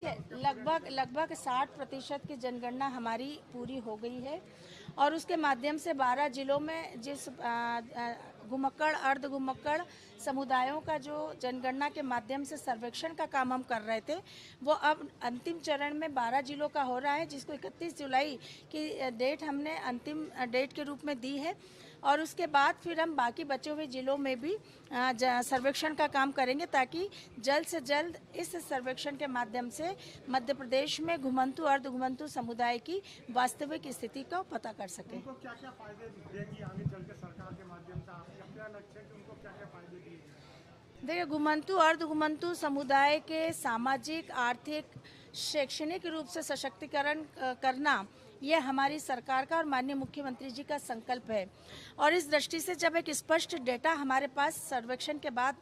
लगभग लगभग 60% की जनगणना हमारी पूरी हो गई है और उसके माध्यम से 12 जिलों में जिस घुमक्कड़ अर्ध घुमक्कड़ समुदायों का जो जनगणना के माध्यम से सर्वेक्षण का काम हम कर रहे थे वो अब अंतिम चरण में 12 जिलों का हो रहा है, जिसको 31 जुलाई की डेट हमने अंतिम डेट के रूप में दी है और उसके बाद फिर हम बाकी बचे हुए जिलों में भी सर्वेक्षण का काम करेंगे ताकि जल्द से जल्द इस सर्वेक्षण के माध्यम से मध्य प्रदेश में घुमंतु अर्ध घुमंतु समुदाय की वास्तविक स्थिति का पता कर सकें। उनको क्या क्या फायदे देगी आगे चल के सरकार के माध्यम से? आपका क्या लक्ष्य है कि उनको क्या क्या फायदे दिए? देखिए, घुमंतु अर्ध घुमंतु समुदाय के सामाजिक, आर्थिक, शैक्षणिक रूप से सशक्तिकरण करना ये हमारी सरकार का और माननीय मुख्यमंत्री जी का संकल्प है और इस दृष्टि से जब एक स्पष्ट डेटा हमारे पास सर्वेक्षण के बाद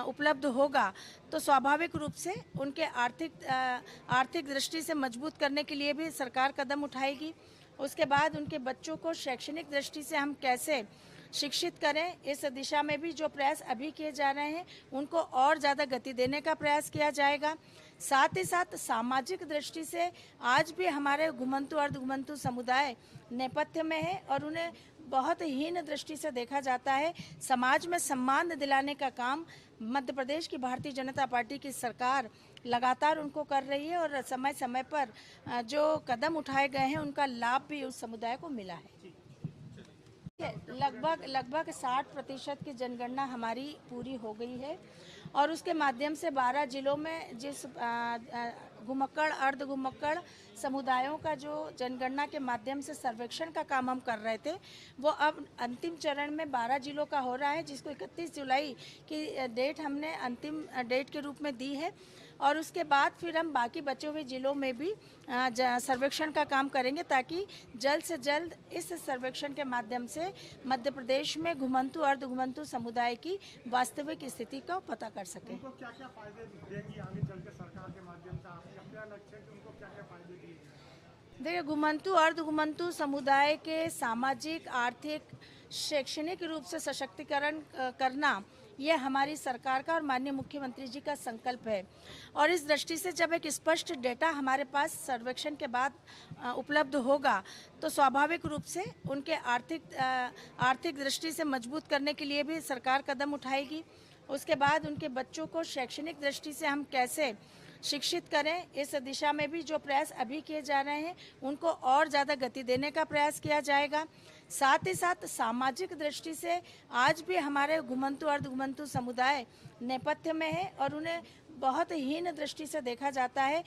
उपलब्ध होगा तो स्वाभाविक रूप से उनके आर्थिक दृष्टि से मजबूत करने के लिए भी सरकार कदम उठाएगी। उसके बाद उनके बच्चों को शैक्षणिक दृष्टि से हम कैसे शिक्षित करें, इस दिशा में भी जो प्रयास अभी किए जा रहे हैं उनको और ज़्यादा गति देने का प्रयास किया जाएगा। साथ ही साथ सामाजिक दृष्टि से आज भी हमारे घुमंतु अर्ध घुमंतु समुदाय नेपथ्य में है और उन्हें बहुत हीन दृष्टि से देखा जाता है। समाज में सम्मान दिलाने का काम मध्य प्रदेश की भारतीय जनता पार्टी की सरकार लगातार उनको कर रही है और समय समय पर जो कदम उठाए गए हैं उनका लाभ भी उस समुदाय को मिला है। लगभग 60% की जनगणना हमारी पूरी हो गई है और उसके माध्यम से 12 जिलों में जिस घुमक्कड़ अर्ध घुमक्कड़ समुदायों का जो जनगणना के माध्यम से सर्वेक्षण का काम हम कर रहे थे वो अब अंतिम चरण में 12 जिलों का हो रहा है, जिसको 31 जुलाई की डेट हमने अंतिम डेट के रूप में दी है और उसके बाद फिर हम बाकी बचे हुए जिलों में भी सर्वेक्षण का काम करेंगे ताकि जल्द से जल्द इस सर्वेक्षण के माध्यम से मध्य प्रदेश में घुमंतु अर्ध घुमंतु समुदाय की वास्तविक स्थिति का पता कर सकें। उनको क्या क्या फायदे देगी आगे चल के सरकार के माध्यम से? आपका क्या लक्ष्य है कि उनको क्या क्या फायदे दिए? देखिए, घुमंतु अर्ध घुमंतु समुदाय के सामाजिक, आर्थिक, शैक्षणिक रूप से सशक्तिकरण करना ये हमारी सरकार का और माननीय मुख्यमंत्री जी का संकल्प है और इस दृष्टि से जब एक स्पष्ट डेटा हमारे पास सर्वेक्षण के बाद उपलब्ध होगा तो स्वाभाविक रूप से उनके आर्थिक दृष्टि से मजबूत करने के लिए भी सरकार कदम उठाएगी। उसके बाद उनके बच्चों को शैक्षणिक दृष्टि से हम कैसे शिक्षित करें, इस दिशा में भी जो प्रयास अभी किए जा रहे हैं उनको और ज़्यादा गति देने का प्रयास किया जाएगा। साथ ही साथ सामाजिक दृष्टि से आज भी हमारे घुमंतु अर्ध घुमंतु समुदाय नेपथ्य में है और उन्हें बहुत हीन दृष्टि से देखा जाता है।